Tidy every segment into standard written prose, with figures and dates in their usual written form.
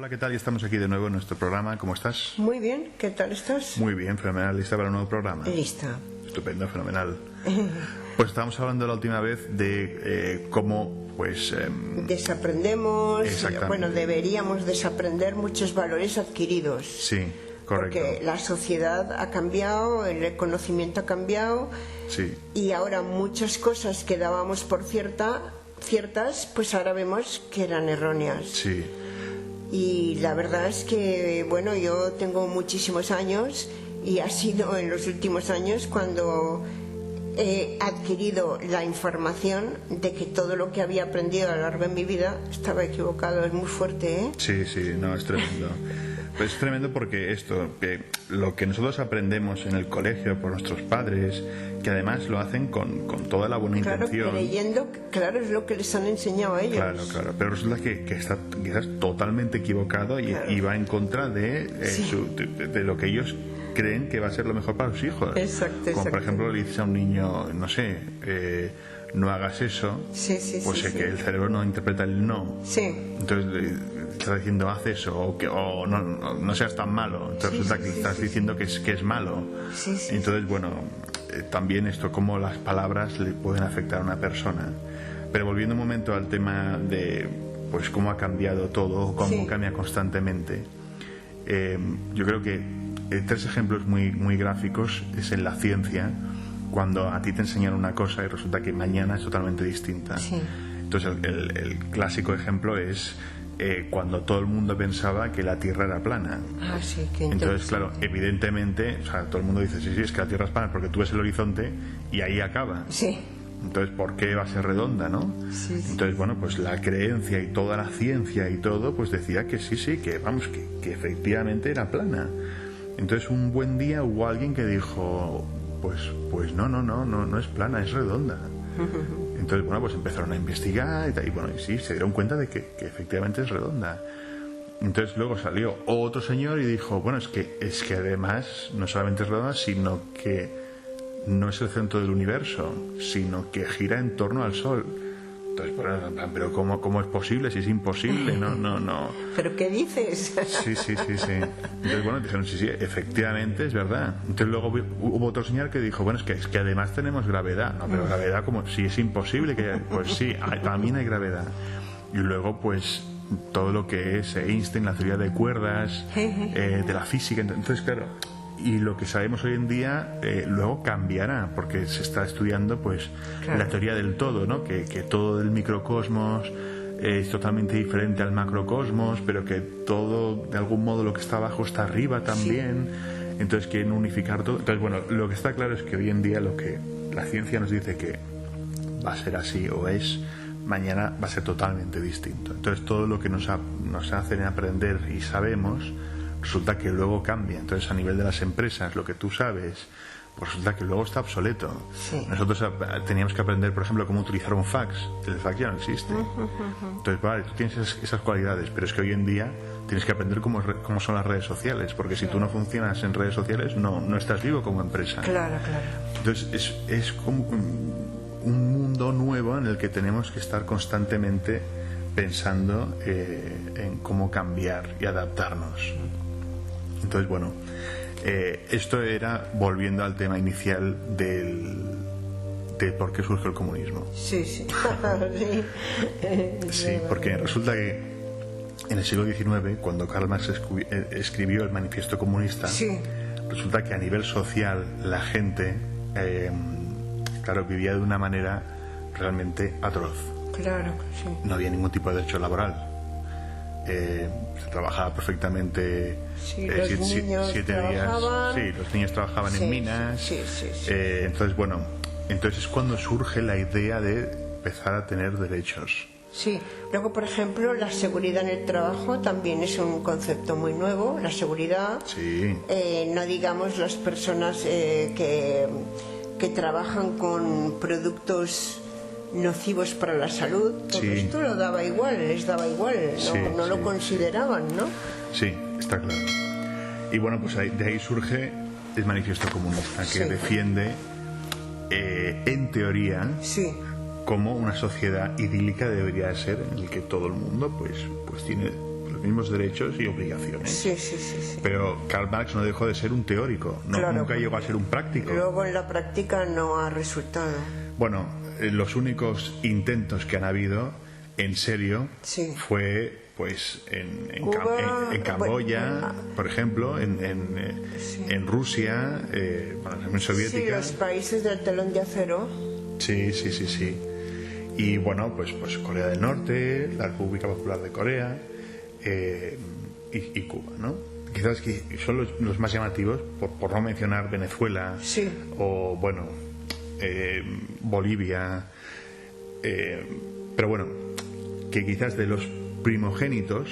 Hola, ¿qué tal? Ya estamos aquí de nuevo en nuestro programa. ¿Cómo estás? Muy bien, ¿qué tal estás? Muy bien, fenomenal. ¿Lista para el nuevo programa? Lista. Estupendo, fenomenal. Pues estábamos hablando la última vez de cómo, pues... desaprendemos, Exactamente. Deberíamos desaprender muchos valores adquiridos. Sí, correcto. Porque la sociedad ha cambiado, el conocimiento ha cambiado. Sí. Y ahora muchas cosas que dábamos por ciertas, pues ahora vemos que eran erróneas. Sí. Y la verdad es que, yo tengo muchísimos años y ha sido en los últimos años cuando he adquirido la información de que todo lo que había aprendido a lo largo de mi vida estaba equivocado. Es muy fuerte, ¿eh? Sí, no, es tremendo. Pues es tremendo porque que lo que nosotros aprendemos en el colegio por nuestros padres, que además lo hacen con toda la buena intención. Creyendo, es lo que les han enseñado a ellos. Claro, pero resulta que está quizás totalmente equivocado y va en contra de lo que ellos creen que va a ser lo mejor para sus hijos. Exacto. Como por ejemplo le dices a un niño, no sé, no hagas eso, pues que el cerebro no interpreta el no. Sí. Entonces estás diciendo haz eso o no seas tan malo. Entonces resulta que estás diciendo que es malo. Sí. Entonces también esto, cómo las palabras le pueden afectar a una persona. Pero volviendo un momento al tema de pues cómo ha cambiado todo, cómo cambia constantemente, yo creo que tres ejemplos muy gráficos es en la ciencia, cuando a ti te enseñan una cosa y resulta que mañana es totalmente distinta. Entonces el clásico ejemplo es cuando todo el mundo pensaba que la Tierra era plana. Entonces, claro, evidentemente, todo el mundo dice, sí, es que la Tierra es plana porque tú ves el horizonte y ahí acaba. Entonces, ¿por qué va a ser redonda, no? Entonces, pues la creencia y toda la ciencia y todo, pues decía que que efectivamente era plana. Entonces, un buen día hubo alguien que dijo, pues no es plana, es redonda. Entonces, pues empezaron a investigar y sí, se dieron cuenta de que efectivamente es redonda. Entonces luego salió otro señor y dijo, es que además no solamente es redonda, sino que no es el centro del universo, sino que gira en torno al Sol. Entonces, pero ¿cómo es posible? Si es imposible, no. ¿Pero qué dices? Sí. Entonces, dijeron, sí, efectivamente, es verdad. Entonces luego hubo otro señor que dijo, es que además tenemos gravedad. No, pero gravedad como si es imposible que pues sí, también hay gravedad. Y luego, pues, todo lo que es Einstein, la teoría de cuerdas, de la física. Entonces, claro, y lo que sabemos hoy en día luego cambiará, porque se está estudiando la teoría del todo, ¿no? Que todo del microcosmos es totalmente diferente al macrocosmos, pero que todo, de algún modo, lo que está abajo está arriba también. Entonces quieren unificar todo. Entonces, lo que está claro es que hoy en día lo que la ciencia nos dice que va a ser así o es, mañana va a ser totalmente distinto. Entonces todo lo que nos hacen aprender y sabemos resulta que luego cambia. Entonces, a nivel de las empresas, lo que tú sabes, pues resulta que luego está obsoleto. Nosotros teníamos que aprender, por ejemplo, cómo utilizar un fax. El fax ya no existe. Entonces, vale, tú tienes esas cualidades, pero es que hoy en día tienes que aprender cómo son las redes sociales, porque si tú no funcionas en redes sociales, no estás vivo como empresa. Claro. Entonces, es como un mundo nuevo en el que tenemos que estar constantemente pensando en cómo cambiar y adaptarnos. Entonces, esto era volviendo al tema inicial de por qué surge el comunismo. Sí. Sí, porque resulta que en el siglo XIX, cuando Karl Marx escribió el Manifiesto Comunista, resulta que a nivel social la gente, vivía de una manera realmente atroz. Claro, sí. No había ningún tipo de derecho laboral. Se trabajaba perfectamente. Los niños 7 días. Sí, los niños trabajaban en minas. Entonces es cuando surge la idea de empezar a tener derechos. Sí, luego por ejemplo la seguridad en el trabajo también es un concepto muy nuevo, la seguridad. No digamos las personas que trabajan con productos nocivos para la salud, todo esto les daba igual, no lo consideraban, ¿no? Sí, está claro. Y de ahí surge el Manifiesto Comunista, que defiende, en teoría, como una sociedad idílica debería ser, en el que todo el mundo pues tiene mismos derechos y obligaciones. Sí, sí, sí, sí. Pero Karl Marx no dejó de ser un teórico, claro, nunca llegó a ser un práctico. Luego en la práctica no ha resultado. Bueno, los únicos intentos que han habido en serio fue pues en Camboya, por ejemplo, en Rusia, la Unión Soviética. Sí, los países del telón de acero. Sí. Y bueno, pues Corea del Norte, la República Popular de Corea y Cuba, ¿no? Quizás que son los más llamativos, por no mencionar Venezuela o, bueno, Bolivia. Pero bueno, que quizás de los primogénitos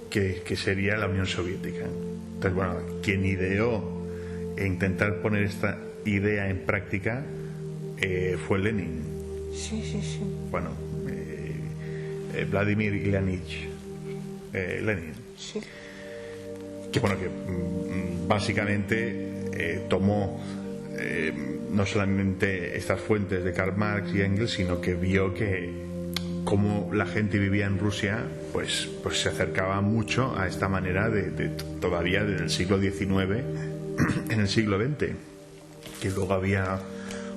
que sería la Unión Soviética. Entonces, bueno, quien ideó e intentar poner esta idea en práctica fue Lenin. Bueno, Vladimir Ilyich Lenin. Que bueno, que básicamente tomó no solamente estas fuentes de Karl Marx y Engels, sino que vio que como la gente vivía en Rusia, pues se acercaba mucho a esta manera de todavía desde el siglo XIX en el siglo XX, que luego había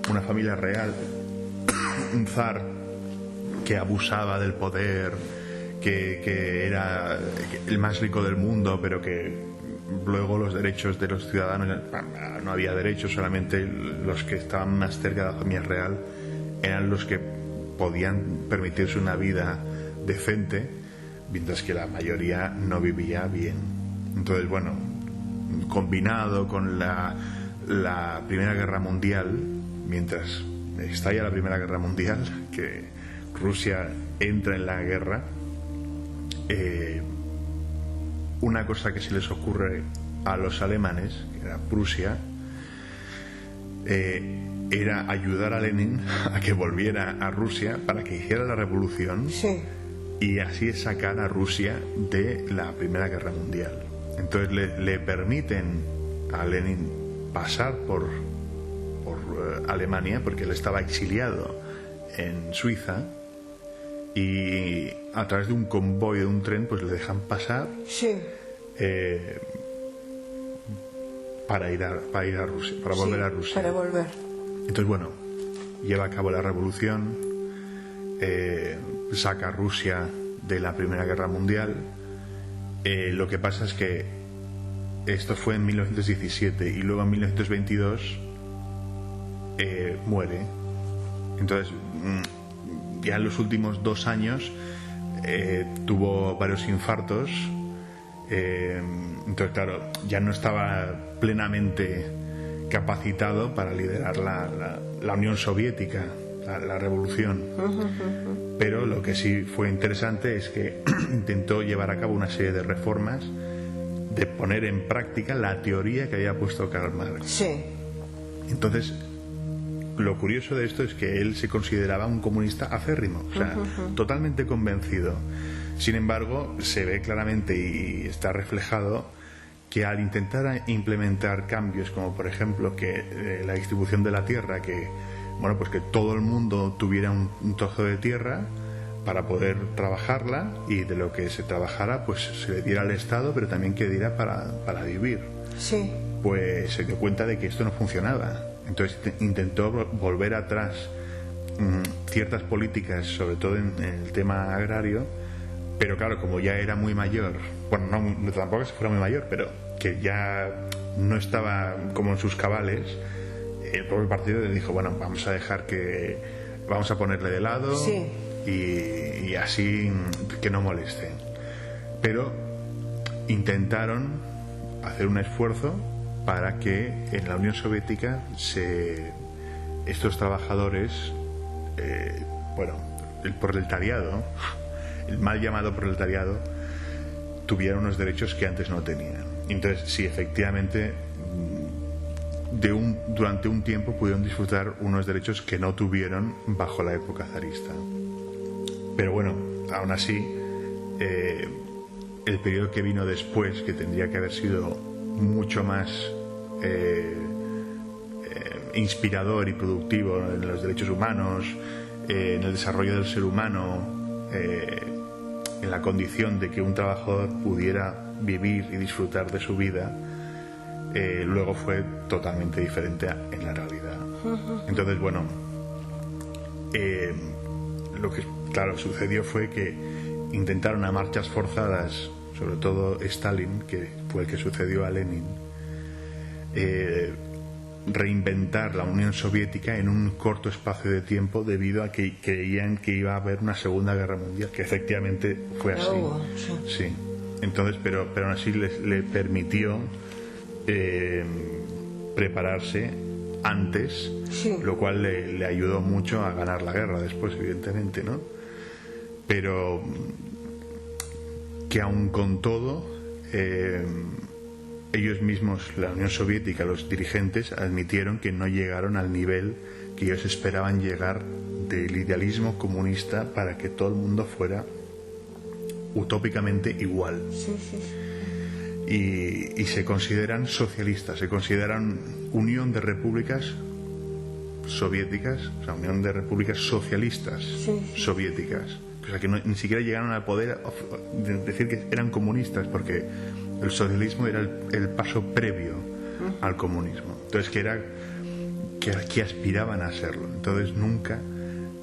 una familia real, un zar que abusaba del poder, que era el más rico del mundo, pero que luego los derechos de los ciudadanos, no había derechos, solamente los que estaban más cerca de la familia real eran los que podían permitirse una vida decente, mientras que la mayoría no vivía bien. Entonces, bueno, combinado con la Primera Guerra Mundial, mientras estalla la Primera Guerra Mundial, que Rusia entra en la guerra, una cosa que se les ocurre a los alemanes, que era Prusia, era ayudar a Lenin a que volviera a Rusia para que hiciera la revolución y así sacar a Rusia de la Primera Guerra Mundial. Entonces le permiten a Lenin pasar por Alemania, porque él estaba exiliado en Suiza, y a través de un convoy, de un tren, pues le dejan pasar para ir a Rusia, para volver a Rusia. Para volver. Entonces, bueno, lleva a cabo la revolución, saca a Rusia de la Primera Guerra Mundial. Lo que pasa es que esto fue en 1917 y luego en 1922 muere. Entonces, ya en los últimos 2 años tuvo varios infartos. Entonces, claro, ya no estaba plenamente capacitado para liderar la Unión Soviética, la revolución. Pero lo que sí fue interesante es que intentó llevar a cabo una serie de reformas, de poner en práctica la teoría que había puesto Karl Marx. Entonces, lo curioso de esto es que él se consideraba un comunista acérrimo, o sea, totalmente convencido. Sin embargo, se ve claramente y está reflejado que al intentar implementar cambios como por ejemplo que la distribución de la tierra, que bueno, pues que todo el mundo tuviera un trozo de tierra para poder trabajarla, y de lo que se trabajara pues se le diera al Estado, pero también que diera para vivir. Pues se dio cuenta de que esto no funcionaba. Entonces intentó volver atrás ciertas políticas, sobre todo en el tema agrario, pero claro, como ya era muy mayor, bueno, no tampoco que fuera muy mayor, pero que ya no estaba como en sus cabales, el propio partido le dijo, bueno, vamos a ponerle de lado y así que no molesten. Pero intentaron hacer un esfuerzo para que en la Unión Soviética estos trabajadores, el proletariado, el mal llamado proletariado, tuvieran unos derechos que antes no tenían. Entonces, sí, efectivamente, durante un tiempo pudieron disfrutar unos derechos que no tuvieron bajo la época zarista. Pero bueno, aún así, el periodo que vino después, que tendría que haber sido mucho más inspirador y productivo en los derechos humanos, en el desarrollo del ser humano, en la condición de que un trabajador pudiera vivir y disfrutar de su vida, luego fue totalmente diferente en la realidad. Entonces, bueno, lo que claro sucedió fue que intentaron a marchas forzadas, sobre todo Stalin, que fue el que sucedió a Lenin, reinventar la Unión Soviética en un corto espacio de tiempo, debido a que creían que iba a haber una Segunda Guerra Mundial, que efectivamente fue así. Sí. Entonces, pero aún así le permitió prepararse antes, lo cual le ayudó mucho a ganar la guerra después, evidentemente, ¿no? Pero que aun con todo, ellos mismos, la Unión Soviética, los dirigentes, admitieron que no llegaron al nivel que ellos esperaban llegar del idealismo comunista para que todo el mundo fuera utópicamente igual. Y se consideran socialistas, se consideran Unión de Repúblicas Soviéticas, o sea, Unión de Repúblicas Socialistas Soviéticas. O sea, que ni siquiera llegaron al poder de decir que eran comunistas, porque el socialismo era el paso previo al comunismo. Entonces, que aspiraban a serlo. Entonces, nunca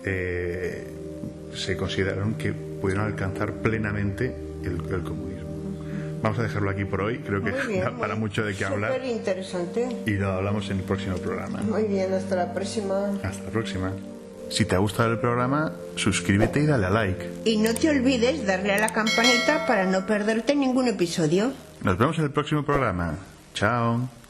se consideraron que pudieron alcanzar plenamente el comunismo. Vamos a dejarlo aquí por hoy. Creo que da para mucho de qué hablar. Súper interesante. Y lo hablamos en el próximo programa. Muy bien, hasta la próxima. Hasta la próxima. Si te ha gustado el programa, suscríbete y dale a like. Y no te olvides darle a la campanita para no perderte ningún episodio. Nos vemos en el próximo programa. Chao.